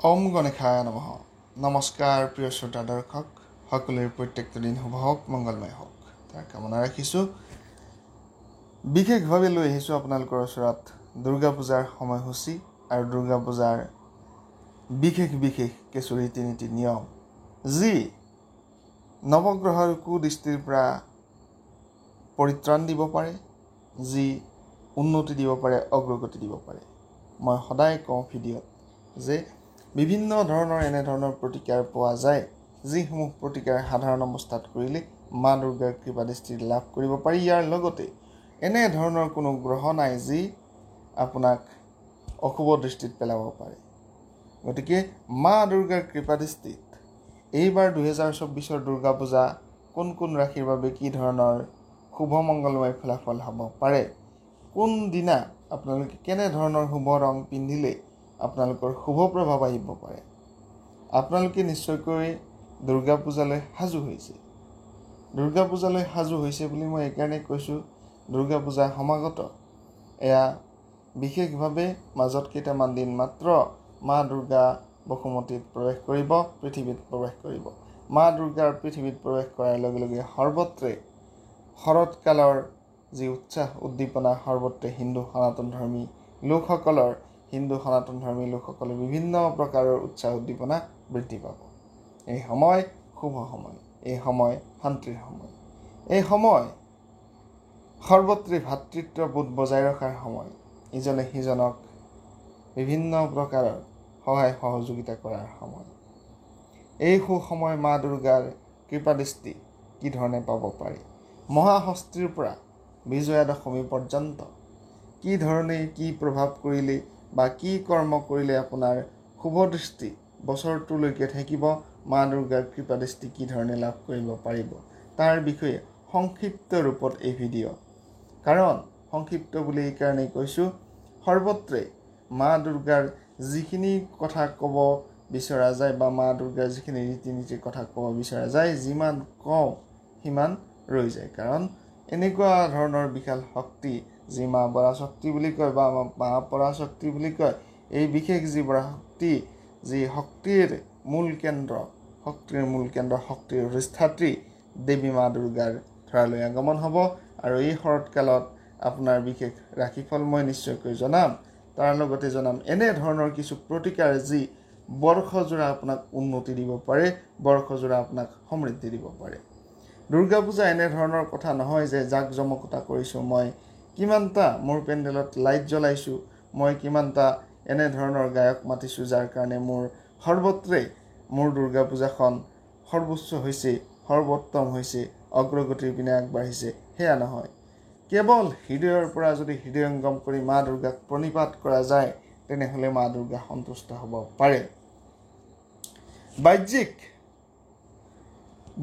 ওম গণেশায় নমঃ। নমস্কাৰ প্ৰিয় শ্ৰোতা দৰ্শক, সকলোৰে প্ৰত্যেকটো দিন শুভ হওক, মংগলময় হওক তাৰ কামনা ৰাখিছোঁ। বিশেষভাৱে লৈ আহিছোঁ আপোনালোকৰ ওচৰত দুৰ্গা পূজাৰ সময়সূচী আৰু দুৰ্গা পূজাৰ বিশেষ কিছু ৰীতি নীতি নিয়ম, যি নৱগ্ৰহৰ কুদৃষ্টিৰ পৰা পৰিত্ৰাণ দিব পাৰে, যি উন্নতি দিব পাৰে, অগ্ৰগতি দিব পাৰে। মই সদায় কওঁ ভিডিঅ'ত যে বিভিন্ন ধৰণৰ এনেধৰণৰ প্ৰতিকাৰ পোৱা যায়, যিসমূহ প্ৰতিকাৰ সাধাৰণ অৱস্থাত কৰিলে মা দুৰ্গাৰ কৃপাদৃষ্টি লাভ কৰিব পাৰি। ইয়াৰ লগতে এনেধৰণৰ কোনো গ্ৰহ নাই যি আপোনাক অশুভ দৃষ্টিত পেলাব পাৰে। গতিকে মা দুৰ্গাৰ কৃপাদৃষ্টিত এইবাৰ 2024 দুৰ্গা পূজা কোন কোন ৰাশিৰ বাবে কি ধৰণৰ শুভ মংগলময় ফলাফল হ'ব পাৰে, কোন দিনা আপোনালোকে কেনেধৰণৰ শুভ ৰং পিন্ধিলে আপোনালোকৰ শুভ প্ৰভাৱ আহিব পাৰে। আপোনালোকে নিশ্চয়কৈ দুৰ্গা পূজালৈ সাজু হৈছে। দুৰ্গা পূজালৈ সাজু হৈছে বুলি মই এইকাৰণে কৈছোঁ, দুৰ্গা পূজা সমাগত। এয়া বিশেষভাৱে মাজত কেইটামান দিন মাত্ৰ মা দুৰ্গা বসুমতীত প্ৰৱেশ কৰিব, পৃথিৱীত প্ৰৱেশ কৰিব। মা দুৰ্গাৰ পৃথিৱীত প্ৰৱেশ কৰাৰ লগে লগে সৰ্বত্ৰে শৰৎকালৰ যি উৎসাহ উদ্দীপনা, সৰ্বত্ৰে হিন্দু সনাতন ধৰ্মী লোকসকলে বিভিন্ন প্ৰকাৰৰ উৎসাহ উদ্দীপনা বৃদ্ধি পাব। এই সময় শুভ সময়, এই সময় শান্তিৰ সময়, এই সময় সৰ্বত্ৰে ভাতৃত্ববোধ বজাই ৰখাৰ সময়, ইজনে সিজনক বিভিন্ন প্ৰকাৰৰ সহায় সহযোগিতা কৰাৰ সময়। এই সুসময় মা দুৰ্গাৰ কৃপাদৃষ্টি কি ধৰণে পাব পাৰি, মহাষষ্ঠীৰ পৰা বিজয়া দশমী পৰ্যন্ত কি ধৰণে কি প্ৰভাৱ কৰিলে বা কি কৰ্ম কৰিলে আপোনাৰ শুভ দৃষ্টি বছৰটোলৈকে থাকিব, মা দুৰ্গাৰ কৃপাদৃষ্টি কি ধৰণে লাভ কৰিব পাৰিব, তাৰ বিষয়ে সংক্ষিপ্ত ৰূপত এই ভিডিঅ'। কাৰণ সংক্ষিপ্ত বুলি এইকাৰণেই কৈছোঁ, সৰ্বত্ৰে মা দুৰ্গাৰ যিখিনি কথা ক'ব বিচৰা যায় বা মা দুৰ্গাৰ যিখিনি ৰীতি নীতিৰ কথা ক'ব বিচৰা যায়, যিমান কওঁ সিমান ৰৈ যায়। কাৰণ এনেকুৱা ধৰণৰ বিশাল শক্তি, যি মা পৰাশক্তি বুলি কয় বা মা পৰাশক্তি বুলি কয়, এই বিশেষ যি পৰাশক্তি, যি শক্তিৰ মূল কেন্দ্ৰ, শক্তিৰ অধিষ্ঠাত্ৰী দেৱী মা দুৰ্গাৰ ধৰালৈ আগমন হ'ব। আৰু এই শৰৎকালত আপোনাৰ বিশেষ ৰাশিফল মই নিশ্চয়কৈ জনাম। তাৰ লগতে জনাম এনেধৰণৰ কিছু প্ৰতিকাৰ, যি বৰ্ষজোৰা আপোনাক উন্নতি দিব পাৰে, বৰ্ষজোৰা আপোনাক সমৃদ্ধি দিব পাৰে। দুৰ্গা পূজা এনেধৰণৰ কথা নহয় যে জাক জমকতা কৰিছোঁ, মই কিমানটা মোৰ পেণ্ডেলত লাইট জ্বলাইছোঁ, মই কিমানটা এনেধৰণৰ গায়ক মাতিছোঁ, যাৰ কাৰণে মোৰ সৰ্বত্ৰে মোৰ দুৰ্গা পূজাখন সৰ্বোচ্চ হৈছে, সৰ্বোত্তম হৈছে, অগ্ৰগতিৰ পিনে আগবাঢ়িছে। সেয়া নহয়, কেৱল হৃদয়ৰ পৰা যদি হৃদয়ংগম কৰি মা দুৰ্গাক প্ৰণিপাত কৰা যায়, তেনেহ'লে মা দুৰ্গা সন্তুষ্ট হ'ব পাৰে।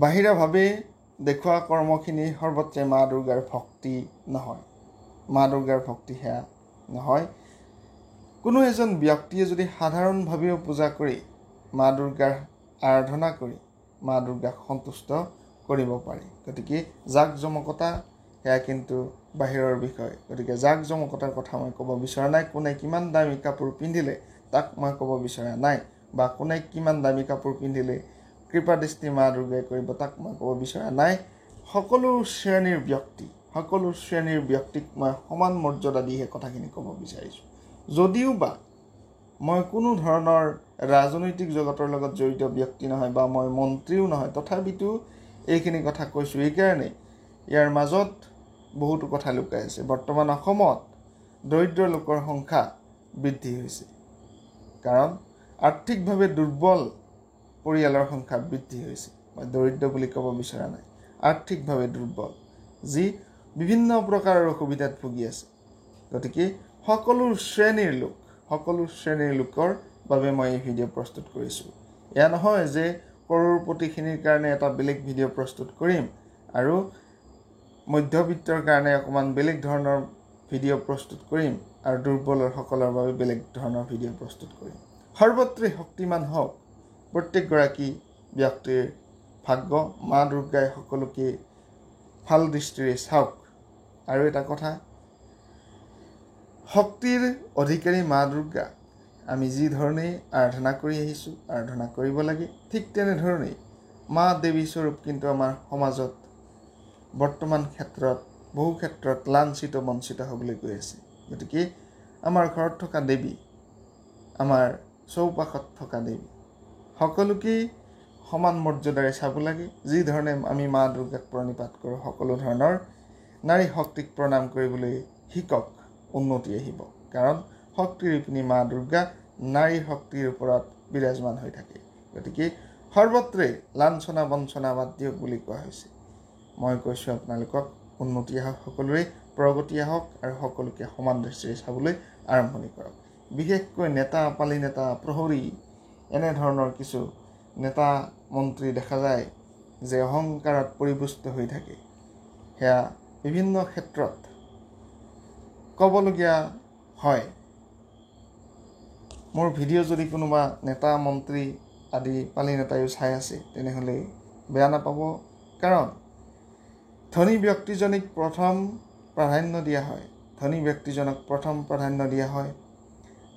বাহিৰাভাৱে দেখুওৱা কৰ্মখিনি সৰ্বত্ৰে মা দুৰ্গাৰ ভক্তি নহয়, মা দুৰ্গাৰ ভক্তি সেয়া নহয়। কোনো এজন ব্যক্তিয়ে যদি সাধাৰণভাৱেও পূজা কৰি মা দুৰ্গাৰ আৰাধনা কৰি মা দুৰ্গাক সন্তুষ্ট কৰিব পাৰি। গতিকে জাক জমকতা সেয়া কিন্তু বাহিৰৰ বিষয়। গতিকে জাক জমকতাৰ কথা মই ক'ব বিচৰা নাই। কোনে কিমান দামী কাপোৰ পিন্ধিলে তাক মই ক'ব বিচৰা নাই, বা কোনে কিমান দামী কাপোৰ পিন্ধিলে কৃপাদৃষ্টি মা দুৰ্গাই কৰিব তাক মই ক'ব বিচৰা নাই। সকলো শ্ৰেণীৰ ব্যক্তিক মই সমান মৰ্যাদা দিহে কথাখিনি ক'ব বিচাৰিছোঁ। যদিও বা মই কোনো ধৰণৰ ৰাজনৈতিক জগতৰ লগত জড়িত ব্যক্তি নহয় বা মই মন্ত্ৰীও নহয়, তথাপিতো এইখিনি কথা কৈছোঁ এইকাৰণে, ইয়াৰ মাজত বহুতো কথা লুকাই আছে। বৰ্তমান অসমত দৰিদ্ৰ লোকৰ সংখ্যা বৃদ্ধি হৈছে, কাৰণ আৰ্থিকভাৱে দুৰ্বল পৰিয়ালৰ সংখ্যা বৃদ্ধি হৈছে। মই দৰিদ্ৰ বুলি ক'ব বিচৰা নাই, আৰ্থিকভাৱে দুৰ্বল, যি বিভিন্ন প্ৰকাৰৰ অসুবিধাত ভুগি আছে। গতিকে সকলো শ্ৰেণীৰ লোকৰ বাবে মই এই ভিডিঅ' প্ৰস্তুত কৰিছোঁ। এয়া নহয় যে কৰোড়পতিখিনিৰ কাৰণে এটা বেলেগ ভিডিঅ' প্ৰস্তুত কৰিম আৰু মধ্যবিত্তৰ কাৰণে অকণমান বেলেগ ধৰণৰ ভিডিঅ' প্ৰস্তুত কৰিম আৰু দুৰ্বলসকলৰ বাবে বেলেগ ধৰণৰ ভিডিঅ' প্ৰস্তুত কৰিম। সৰ্বত্ৰে শক্তিমান হওক প্ৰত্যেকগৰাকী ব্যক্তিৰ ভাগ্য। মা দুৰ্গাই সকলোকে ভাল দৃষ্টিৰে চাওক। আৰু এটা কথা, শক্তিৰ অধিকাৰী মা দুৰ্গা, আমি যি ধৰণেই আৰাধনা কৰি আহিছোঁ, আৰাধনা কৰিব লাগে, ঠিক তেনেধৰণেই মা দেৱী স্বৰূপ কিন্তু আমাৰ সমাজত বৰ্তমান ক্ষেত্ৰত বহু ক্ষেত্ৰত লাঞ্ছিত বঞ্চিত হ'বলৈ গৈ আছে। গতিকে আমাৰ ঘৰত থকা দেৱী, আমাৰ চৌপাশত থকা দেৱী সকলোকেই সমান মৰ্যাদাৰে চাব লাগে। যি ধৰণে আমি মা দুৰ্গাক প্ৰণিপাত কৰোঁ, সকলো ধৰণৰ নাৰী শক্তিক প্ৰণাম কৰিবলৈ শিকক, উন্নতি আহিব। কাৰণ শক্তিৰূপিণী মা দুৰ্গা নাৰী শক্তিৰ ওপৰত বিৰাজমান হৈ থাকে। গতিকে সৰ্বত্ৰে লাঞ্ছনা বঞ্চনা বাদ দিয়ক বুলি কোৱা হৈছে। মই কৈছোঁ আপোনালোকক উন্নতি আহক, সকলোৰে প্ৰগতি আহক আৰু সকলোকে সমান দৃষ্টিৰে চাবলৈ আৰম্ভণি কৰক। বিশেষকৈ নেতা, পালি নেতা, প্ৰহৰী এনেধৰণৰ কিছু নেতা মন্ত্ৰী দেখা যায় যে অহংকাৰত পৰিপুষ্ট হৈ থাকে। সেয়া বিভিন্ন ক্ষেত্ৰত ক'বলগীয়া হয়। মোৰ ভিডিঅ' যদি কোনোবা নেতা মন্ত্ৰী আদি পালি নেতায়ো চাই আছে তেনেহ'লে বেয়া নাপাব। কাৰণ ধনী ব্যক্তিজনীক প্ৰথম প্ৰাধান্য দিয়া হয়, ধনী ব্যক্তিজনক প্ৰথম প্ৰাধান্য দিয়া হয়,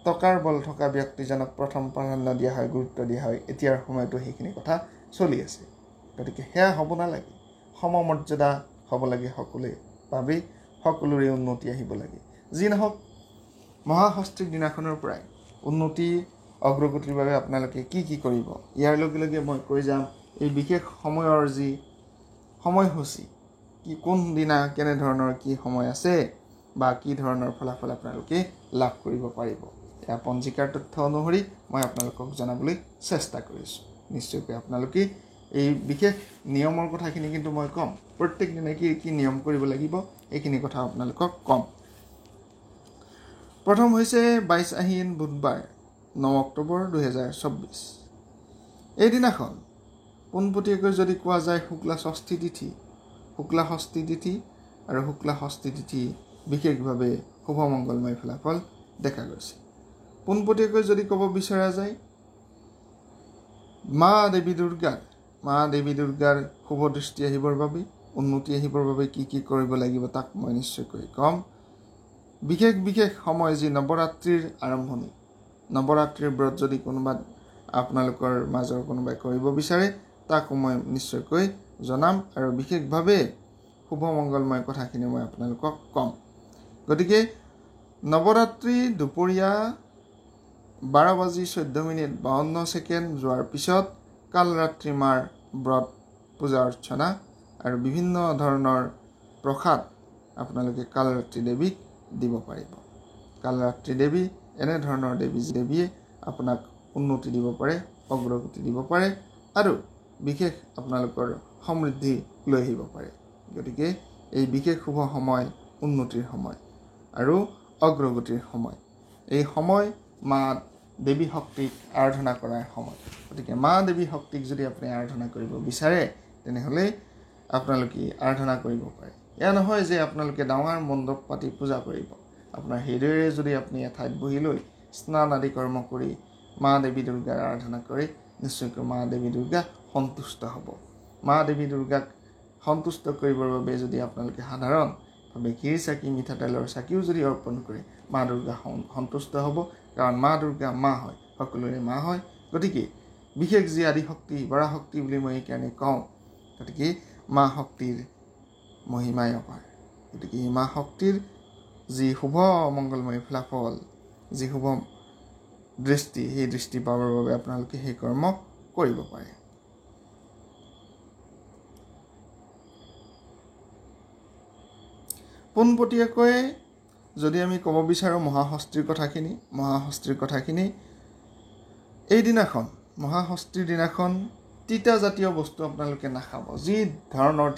টকাৰ বল থকা ব্যক্তিজনক প্ৰথম প্ৰাধান্য দিয়া হয়, গুৰুত্ব দিয়া হয়। এতিয়াৰ সময়তো সেইখিনি কথা চলি আছে। গতিকে সেয়া হ'ব নালাগে, সমমৰ্যাদা হ'ব লাগে সকলোৱে ভাবি সকলোৰে উন্নতি আহিব লাগে। যি নহওক, মহাষষ্ঠীৰ দিনাখনৰ পৰাই উন্নতি অগ্ৰগতিৰ বাবে আপোনালোকে কি কি কৰিব, ইয়াৰ লগে লগে মই কৈ যাম এই বিশেষ সময়ৰ যি সময়সূচী, কি কোন দিনা কেনেধৰণৰ কি সময় আছে বা কি ধৰণৰ ফলাফল আপোনালোকে লাভ কৰিব পাৰিব, এয়া পঞ্জিকাৰ তথ্য অনুসৰি মই আপোনালোকক জনাবলৈ চেষ্টা কৰিছোঁ। নিশ্চয়কৈ আপোনালোকে এই বিশেষ নিয়মৰ কথাখিনি কিন্তু মই ক'ম, প্ৰত্যেক দিনে কি কি নিয়ম কৰিব লাগিব এইখিনি কথা আপোনালোকক ক'ম। প্ৰথম হৈছে 22 আহিন বুধবাৰ 9 অক্টোবৰ 2024। এইদিনাখন পোনপটীয়াকৈ যদি কোৱা যায় শুক্লা ষষ্ঠী তিথি আৰু শুক্লা ষষ্ঠী তিথি বিশেষভাৱে শুভমংগলময় ফলাফল দেখা গৈছে। পোনপটীয়াকৈ যদি ক'ব বিচৰা যায় মা দেৱী দুৰ্গাৰ শুভ দৃষ্টি আহিবৰ বাবে, উন্নতি আহিবৰ বাবে কি কি কৰিব লাগিব তাক মই নিশ্চয়কৈ ক'ম। বিশেষ সময় যি নৱৰাত্ৰিৰ আৰম্ভণি, নৱৰাত্ৰিৰ ব্ৰত যদি কোনোবা আপোনালোকৰ মাজৰ কোনোবাই কৰিব বিচাৰে তাকো মই নিশ্চয়কৈ জনাম আৰু বিশেষভাৱে শুভমংগলময় কথাখিনি মই আপোনালোকক ক'ম। গতিকে নৱৰাত্ৰি দুপৰীয়া 12:14:52 যোৱাৰ পিছত কালৰাত্ৰি মাৰ ব্ৰত পূজা অৰ্চনা আৰু বিভিন্ন ধৰণৰ প্ৰসাদ আপোনালোকে কালৰাত্ৰি দেৱীক দিব পাৰিব। কালৰাত্ৰি দেৱী এনেধৰণৰ দেৱী দেৱীয়ে আপোনাক উন্নতি দিব পাৰে, অগ্ৰগতি দিব পাৰে আৰু বিশেষ আপোনালোকৰ সমৃদ্ধি লৈ আহিব পাৰে। গতিকে এই বিশেষ শুভ সময় উন্নতিৰ সময় আৰু অগ্ৰগতিৰ সময়। এই সময় মা দেৱী শক্তিক আৰাধনা কৰাৰ সময়। গতিকে মা দেৱী শক্তিক যদি আপুনি আৰাধনা কৰিব বিচাৰে তেনেহ'লে আপোনালোকে আৰাধনা কৰিব পাৰে। এয়া নহয় যে আপোনালোকে ডাঙৰ মণ্ডপ পাতি পূজা কৰিব। আপোনাৰ হৃদয়েৰে যদি আপুনি এঠাইত বহি লৈ স্নান আদি কৰ্ম কৰি মা দেৱী দুৰ্গাৰ আৰাধনা কৰে নিশ্চয়কৈ মা দেৱী দুৰ্গা সন্তুষ্ট হ'ব। মা দেৱী দুৰ্গাক সন্তুষ্ট কৰিবৰ বাবে যদি আপোনালোকে সাধাৰণভাৱে ঘিৰ চাকি, মিঠাতেলৰ চাকিও যদি অৰ্পণ কৰে মা দুৰ্গা সন্তুষ্ট হ'ব। কাৰণ মা দুৰ্গা মা হয়, সকলোৰে মা হয়। গতিকে বিশেষ যি আদি শক্তি, বৰা শক্তি বুলি মই এইকাৰণে কওঁ, গতিকে মা শক্তিৰ মহিমাই অপাৰ। গতিকে এই মা শক্তিৰ যি শুভ মংগলময় ফলাফল, যি শুভ দৃষ্টি, সেই দৃষ্টি পাবৰ বাবে আপোনালোকে সেই কৰ্ম কৰিব পাৰে। পোনপটীয়াকৈ যদি আমি ক'ব বিচাৰোঁ মহাষষ্ঠীৰ কথাখিনি, এইদিনাখন মহাষষ্ঠীৰ দিনাখন তিতাজাতীয় বস্তু আপোনালোকে নাখাব। যি ধৰণৰ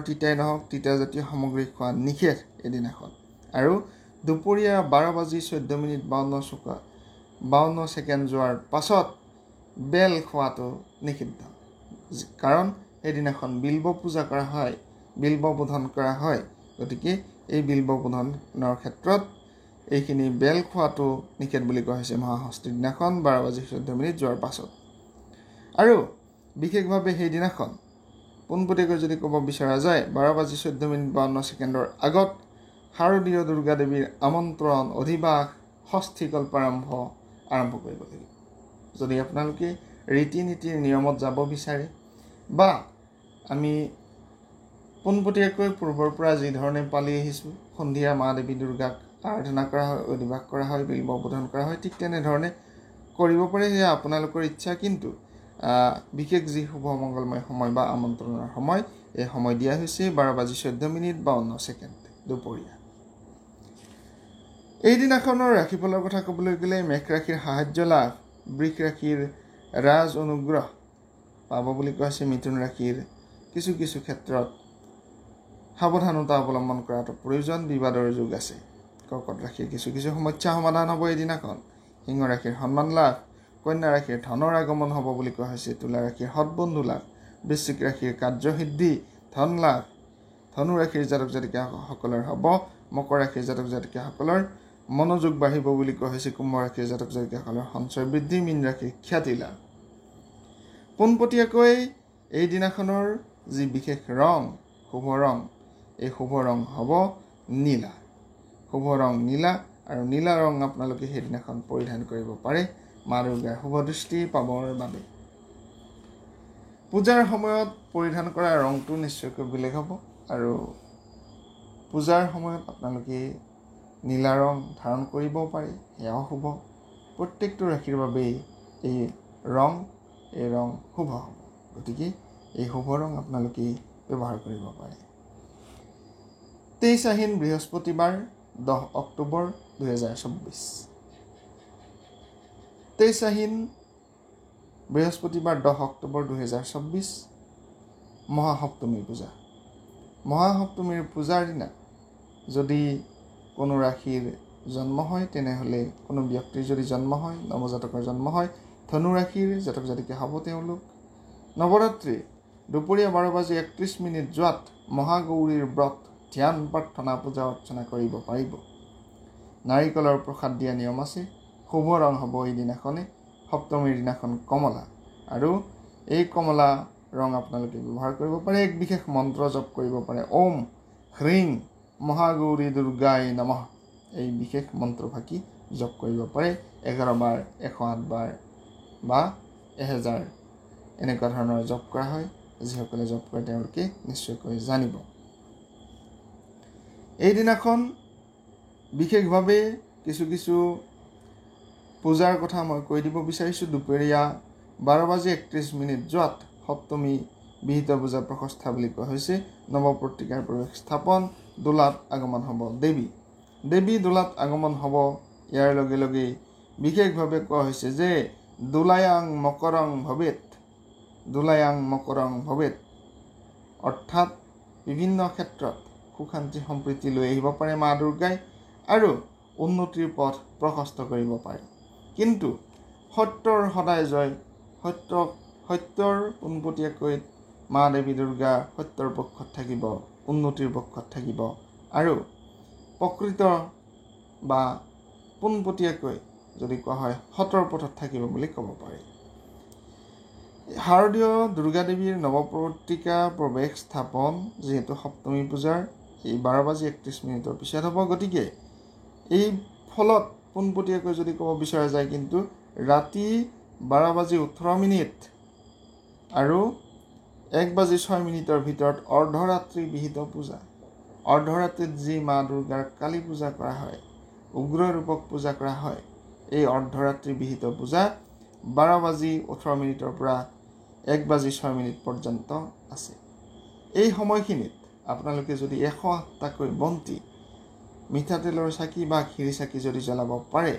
তিতাই নহওক, তিতাজাতীয় সামগ্ৰী খোৱা নিষেধ এদিনাখন। আৰু দুপৰীয়া 12:52 যোৱাৰ পাছত বেল খোৱাটো নিষিদ্ধ। কাৰণ সেইদিনাখন বিল্ব পূজা কৰা হয়, বিল্ব বোধন কৰা হয়। গতিকে এই বিল্ব বোধনৰ ক্ষেত্ৰত এইখিনি বেল খোৱাটো নিষেধ বুলি কোৱা হৈছে মহাষষ্ঠীৰ দিনাখন 12:14 যোৱাৰ পাছত। আৰু বিশেষভাৱে সেইদিনাখন পোনপটীয়াকৈ যদি ক'ব বিচৰা যায় 12:14:52 আগত শাৰদীয় দুৰ্গা দেৱীৰ আমন্ত্ৰণ, অধিবাস ষষ্ঠীকল্প আৰম্ভ কৰিব লাগিব। যদি আপোনালোকে ৰীতি নীতিৰ নিয়মত যাব বিচাৰে বা আমি পোনপটীয়াকৈ পূৰ্বৰ পৰা যি ধৰণে পালি আহিছোঁ, সন্ধিয়া মা দেৱী দুৰ্গাক আৰাধনা কৰা হয়, অধিবাস কৰা হয়, বিল্ব বোধন কৰা হয়, ঠিক তেনেধৰণে কৰিব পাৰে, সেয়া আপোনালোকৰ ইচ্ছা। কিন্তু বিশেষ যি শুভ মংগলময় সময় বা আমন্ত্ৰণৰ সময়, এই সময় দিয়া হৈছে 12:14:52 দুপৰীয়া। এই দিনাখনৰ ৰাশিফলৰ কথা ক'বলৈ গ'লে মেঘ ৰাশিৰ সাহায্য লাভ, বৃষ ৰাশিৰ ৰাজ অনুগ্ৰহ পাব বুলি কোৱা হৈছে। মিথুন ৰাশিৰ কিছু কিছু ক্ষেত্ৰত সাৱধানতা অৱলম্বন কৰাটো প্ৰয়োজন, বিবাদৰ যুগ আছে। কৰ্কট ৰাশিৰ কিছু কিছু সমস্যা সমাধান হ'ব এই দিনাখন। সিংহ ৰাশিৰ সন্মান লাভ, কন্যা ৰাশিৰ ধনৰ আগমন হ'ব বুলি কোৱা হৈছে। তুলা ৰাশিৰ সৎবন্ধু লাভ, বৃশ্চিক ৰাশিৰ কাৰ্যসিদ্ধি, ধন লাভ, ধনু ৰাশিৰ জাতক জাতিকাসকলৰ হ'ব। মকৰ ৰাশিৰ জাতক জাতিকাসকলৰ মনোযোগ বাঢ়িব বুলি কোৱা হৈছে। কুম্ভ ৰাশিৰ জাতক জাতিকাসকলৰ সঞ্চয় বৃদ্ধি, মীন ৰাশিৰ খ্যাতি লাভ। পোনপটীয়াকৈ এই দিনাখনৰ যি বিশেষ ৰং, শুভ ৰং, এই শুভ ৰং হ'ব নীলা। শুভ ৰং নীলা, আৰু নীলা ৰং আপোনালোকে সেইদিনাখন পৰিধান কৰিব পাৰে মা দুৰ্গাৰ শুভ দৃষ্টি পাবৰ বাবে। পূজাৰ সময়ত পৰিধান কৰা ৰংটো নিশ্চয়কৈ বেলেগ হ'ব, আৰু পূজাৰ সময়ত আপোনালোকে নীলা ৰং ধাৰণ কৰিব পাৰে, সেয়াও শুভ। প্ৰত্যেকটো ৰাশিৰ বাবেই এই ৰং শুভ হ'ব, গতিকে এই শুভ ৰং আপোনালোকে ব্যৱহাৰ কৰিব পাৰে। 23 আহিন বৃহস্পতিবাৰ 10 অক্টোবৰ 2024। 23 আহিন বৃহস্পতিবাৰ 10 অক্টোবৰ 2024 মহাসপ্তমী পূজা। মহাসপ্তমীৰ পূজাৰ দিনা যদি কোনো ৰাশিৰ জন্ম হয়, তেনেহ'লে কোনো ব্যক্তিৰ যদি জন্ম হয়, নৱজাতকৰ জন্ম হয়, ধনু ৰাশিৰ জাতক জাতিকা হ'ব তেওঁলোক। নৱৰাত্ৰি দুপৰীয়া 12:31 যোৱাত মহাগৌৰীৰ ব্ৰত ধ্যান প্ৰাৰ্থনা পূজা অৰ্চনা কৰিব পাৰিব। নাৰিকলৰ প্ৰসাদ দিয়া নিয়ম আছে। শুভ ৰং হ'ব এই দিনাখনে, সপ্তমীৰ দিনাখন কমলা, আৰু এই কমলা ৰং আপোনালোকে ব্যৱহাৰ কৰিব পাৰে। এক বিশেষ মন্ত্ৰ জপ কৰিব পাৰে, ওম হ্ৰীং মহাগৌৰী দুৰ্গাই নমঃ। এই বিশেষ মন্ত্ৰফাঁকি জপ কৰিব পাৰে 11 বাৰ, 108 বাৰ বা 1000 এনেকুৱা ধৰণৰ জপ কৰা হয়। যিসকলে জপ কৰে তেওঁলোকে নিশ্চয়কৈ জানিব। এই দিনাখন বিশেষভাৱে কিছু কিছু পূজাৰ কথা মই কৈ দিব বিচাৰিছোঁ। দুপৰীয়া 12:31 যোৱাত সপ্তমী বিহিত পূজা প্ৰশস্থা বুলি কোৱা হৈছে। নৱপত্ৰিকাৰ প্ৰৱেশ স্থাপন, দোলাত আগমন হ'ব দেৱী দোলাত আগমন হ'ব। ইয়াৰ লগে লগে বিশেষভাৱে কোৱা হৈছে যে দোলায়াং মকৰং ভৱেত, অৰ্থাৎ বিভিন্ন ক্ষেত্ৰত সুখ শান্তি সম্প্ৰীতি লৈ আহিব পাৰে মা দুৰ্গাই, আৰু উন্নতিৰ পথ প্ৰশস্ত কৰিব পাৰে। কিন্তু সত্যৰ সদায় জয়, সত্যৰ পোনপটীয়াকৈ মা দেৱী দুৰ্গা সত্যৰ পক্ষত থাকিব, উন্নতিৰ পক্ষত থাকিব, আৰু প্ৰকৃত বা পোনপটীয়াকৈ যদি কোৱা হয় সতৰ পথত থাকিব বুলি ক'ব পাৰি। শাৰদীয় দুৰ্গা দেৱীৰ নৱপত্ৰিকা প্ৰৱেশ স্থাপন যিহেতু সপ্তমী পূজাৰ এই 12:31 পিছত হ'ব, গতিকে এই ফলত পোনপটীয়াকৈ যদি ক'ব বিচৰা যায়, কিন্তু ৰাতি 12:18 আৰু 1:06 ভিতৰত অৰ্ধৰাত্ৰি বিহিত পূজা। অৰ্ধৰাত্ৰিত যি মা দুৰ্গাৰ কালী পূজা কৰা হয়, উগ্ৰ ৰূপক পূজা কৰা হয়, এই অৰ্ধৰাত্ৰি বিহিত পূজা 12:18 পৰা 1:06 পৰ্যন্ত আছে। এই সময়খিনিত আপোনালোকে যদি 108টাকৈ বন্তি, মিঠাতেলৰ চাকি বা খিৰি চাকি যদি জ্বলাব পাৰে,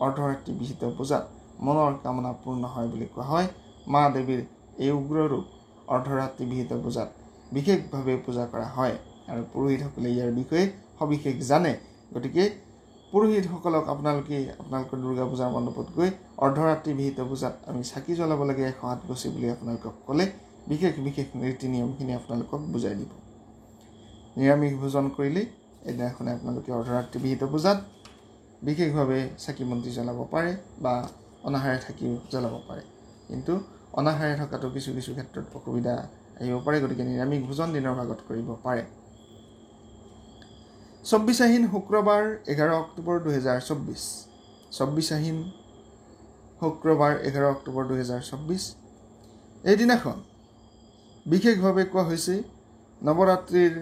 অৰ্ধৰাত্ৰি বিহিত পূজাত মনৰ কামনা পূৰ্ণ হয় বুলি কোৱা হয়। মা দেৱীৰ এই উগ্ৰ ৰূপ অৰ্ধৰাত্ৰি বিহিত পূজাত বিশেষভাৱে পূজা কৰা হয়, আৰু পুৰোহিতসকলে ইয়াৰ বিষয়ে সবিশেষ জানে। গতিকে পুৰোহিতসকলক আপোনালোকৰ দুৰ্গা পূজাৰ মণ্ডপত গৈ অৰ্ধৰাত্ৰি বিহিত পূজাত আমি চাকি জ্বলাব লাগে 108 গছি বুলি আপোনালোকক ক'লে বিশেষ নীতি নিয়মখিনি আপোনালোকক বুজাই দিব। নিৰামিষ ভোজন কৰিলে এদিনাখনে আপোনালোকে অৰ্ধৰাত্ৰি বিহিত পূজাত বিশেষভাৱে চাকি বন্তি জ্বলাব পাৰে বা অনাহাৰে থাকিও জ্বলাব পাৰে। কিন্তু অনাহাৰে থকাটো কিছু কিছু ক্ষেত্ৰত অসুবিধা আহিব পাৰে, গতিকে নিৰামিষ ভোজন দিনৰ ভাগত কৰিব পাৰে। 24 আহিন শুক্ৰবাৰ 11 অক্টোবৰ 2024 24 আহিন শুক্ৰবাৰ 11 অক্টোবৰ 2024। এই দিনাখন বিশেষভাৱে কোৱা হৈছে নৱৰাত্ৰিৰ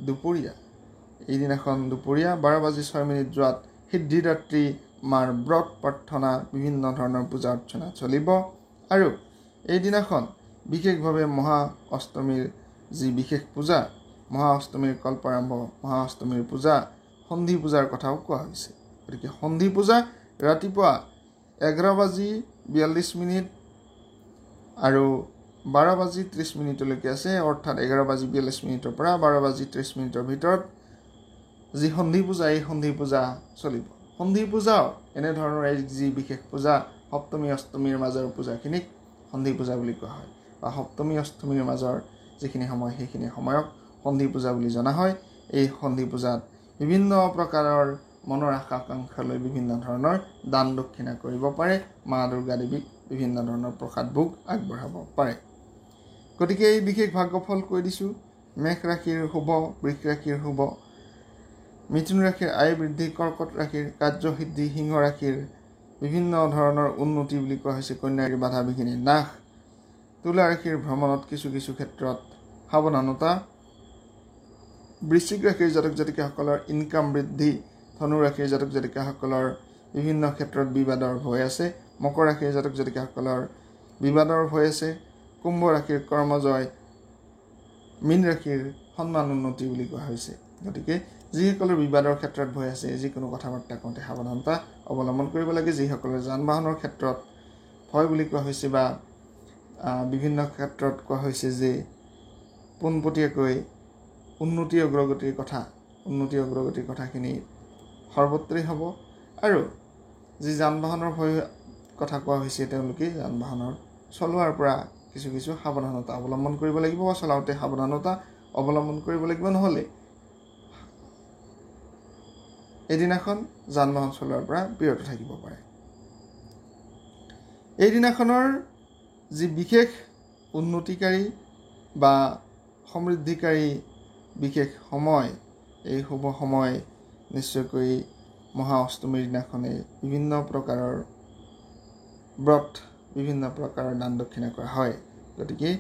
দুপৰীয়া। এই দিনাখন দুপৰীয়া 12:06 যোৱাত সিদ্ধিদাত্ৰী মাৰ ব্ৰত প্ৰাৰ্থনা বিভিন্ন ধৰণৰ পূজা অৰ্চনা চলিব। আৰু এই দিনাখন বিশেষভাৱে মহা অষ্টমীৰ যি বিশেষ পূজা, মহা অষ্টমীৰ কল্পাৰম্ভ, মহা অষ্টমীৰ পূজা, সন্ধি পূজাৰ কথাও কোৱা হৈছে। গতিকে সন্ধি পূজা ৰাতিপুৱা 11:42 আৰু 12:30 আছে, অৰ্থাৎ 11:42 পৰা 12:30 ভিতৰত যি সন্ধি পূজা, এই সন্ধি পূজা চলিব। সন্ধি পূজাও এনেধৰণৰ এই যি বিশেষ পূজা, সপ্তমী অষ্টমীৰ মাজৰ পূজাখিনিক সন্ধি পূজা বুলি কোৱা হয়, বা সপ্তমী অষ্টমীৰ মাজৰ যিখিনি সময় সেইখিনি সময়ক সন্ধি পূজা বুলি জনা হয়। এই সন্ধি পূজাত বিভিন্ন প্ৰকাৰৰ মনৰ আশা আকাংক্ষা লৈ বিভিন্ন ধৰণৰ দান দক্ষিণা কৰিব পাৰে, মা দুৰ্গা দেৱীক বিভিন্ন ধৰণৰ প্ৰসাদ ভোগ আগবঢ়াব পাৰে। গতিকে এই বিশেষ ভাগ্যফল কৈ দিছোঁ। মেষ ৰাশিৰ শুভ, বৃষ ৰাশিৰ শুভ, মিথুন ৰাশিৰ আয় বৃদ্ধি, কৰ্কট ৰাশিৰ কাৰ্যসিদ্ধি, সিংহ ৰাশিৰ বিভিন্ন ধৰণৰ উন্নতি বুলি কোৱা হৈছে, কন্যা ৰাশিৰ বাধা বিঘিনি নাশ, তুলা ৰাশিৰ ভ্ৰমণত কিছু কিছু ক্ষেত্ৰত সাৱধানতা, বৃশ্চিক ৰাশিৰ জাতক জাতিকাসকলৰ ইনকাম বৃদ্ধি, ধনু ৰাশিৰ জাতক জাতিকাসকলৰ বিভিন্ন ক্ষেত্ৰত বিবাদৰ ভয় আছে, মকৰ ৰাশিৰ জাতক জাতিকাসকলৰ বিবাদৰ ভয় আছে, কুম্ভ ৰাশিৰ কৰ্মজয়, মীন ৰাশিৰ সন্মান উন্নতি বুলি কোৱা হৈছে। গতিকে যিসকলৰ বিবাদৰ ক্ষেত্ৰত ভয় আছে, যিকোনো কথা বাৰ্তা কওঁতে সাৱধানতা অৱলম্বন কৰিব লাগে। যিসকলৰ যান বাহনৰ ক্ষেত্ৰত ভয় বুলি কোৱা হৈছে বা বিভিন্ন ক্ষেত্ৰত কোৱা হৈছে যে পোনপটীয়াকৈ উন্নতি অগ্ৰগতিৰ কথাখিনি সৰ্বত্ৰেই হ'ব। আৰু যি যান বাহনৰ ভয় কথা কোৱা হৈছে, তেওঁলোকে যান বাহনৰ চলোৱাৰ পৰা কিছু কিছু সাৱধানতা অৱলম্বন কৰিব লাগিব, বা চলাওঁতে সাৱধানতা অৱলম্বন কৰিব লাগিব, নহ'লে এদিনাখন যান বাহন চলোৱাৰ পৰা বিৰত থাকিব পাৰে। এই দিনাখনৰ যি বিশেষ উন্নতিকাৰী বা সমৃদ্ধিকাৰী বিশেষ সময়, এই শুভ সময় নিশ্চয়কৈ মহা অষ্টমীৰ দিনাখনেই বিভিন্ন প্ৰকাৰৰ ব্ৰত, বিভিন্ন প্ৰকাৰৰ দান দক্ষিণা কৰা হয়। গতিকে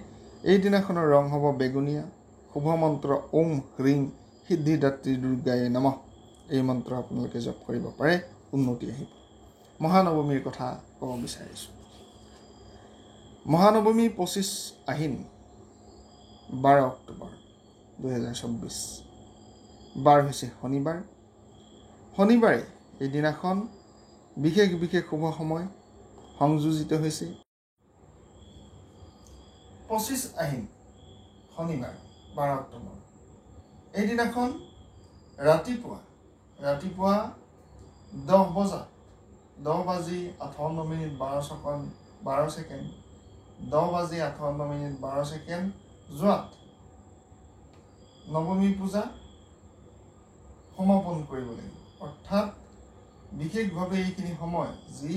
এই দিনাখনৰ ৰং হ'ব বেগুনীয়া। শুভ মন্ত্ৰ ওম হ্ৰীং সিদ্ধিদাত্ৰী দুৰ্গায়ে নমঃ। এই মন্ত্ৰ আপোনালোকে জপ কৰিব পাৰে, উন্নতি আহিব। মহানৱমীৰ কথা ক'ব বিচাৰিছোঁ। মহানৱমী 25 আহিন 12 অক্টোবৰ 2024। বাৰ হৈছে শনিবাৰ। শনিবাৰে এই দিনাখন বিশেষ বিশেষ শুভ সময় সংযোজিত হৈছে। 25 আহিন শনিবাৰ 12 অক্টোবৰ। এই দিনাখন ৰাতিপুৱা 10:58 যোৱাত নৱমী পূজা সমাপন কৰিব লাগিব। অৰ্থাৎ বিশেষভাৱে এইখিনি সময় যি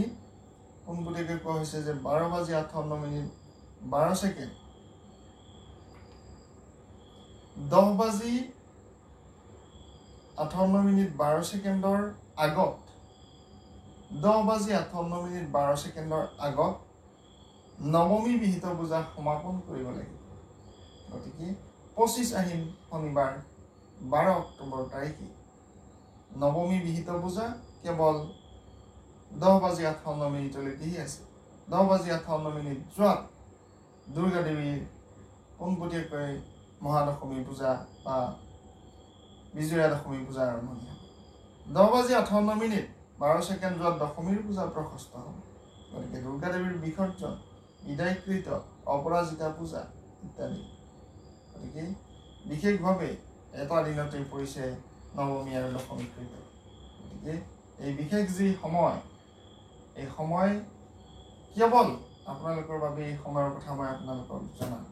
পোনপটীয়াকৈ কোৱা হৈছে যে 12:58 10:58 আগত 10:58 আগত নৱমী বিহিত পূজা সমাপন কৰিব লাগিব। গতিকে 25 আহিন শনিবাৰ 12 অক্টোবৰ তাৰিখে নৱমী বিহিত পূজা কেৱল 10:58 আছে। 10:58 যোৱাত দুৰ্গা দেৱীৰ পোনপটীয়াকৈ মহাদশমী পূজা বা বিজয়া দশমী পূজা আৰম্ভণি হ'ব। 10:58 যোৱাত দশমীৰ পূজা প্ৰশস্ত হ'ব। গতিকে দুৰ্গা দেৱীৰ বিসৰ্জন, বিদায়কৃত, অপৰাজিতা পূজা ইত্যাদি। গতিকে বিশেষভাৱে এটা দিনতেই পৰিছে নৱমী আৰু দশমী কৃত। গতিকে এই বিশেষ যি সময়, এই সময় কেৱল আপোনালোকৰ বাবে এই সময়ৰ কথা মই আপোনালোকক জনাম।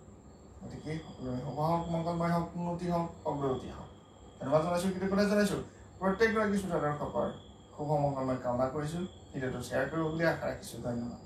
গতিকে সকলোৰে শুভ হওক, মংগলময় হওক, উন্নতি হওক, অগ্ৰগতি হওক। ধন্যবাদ জনাইছোঁ, কৃতজ্ঞতা জনাইছোঁ। প্ৰত্যেকগৰাকী শ্ৰোতা দৰ্শকৰ শুভ মংগলময় কামনা কৰিছোঁ। ভিডিঅ'টো শ্বেয়াৰ কৰিব বুলি আশা ৰাখিছোঁ। ধন্যবাদ।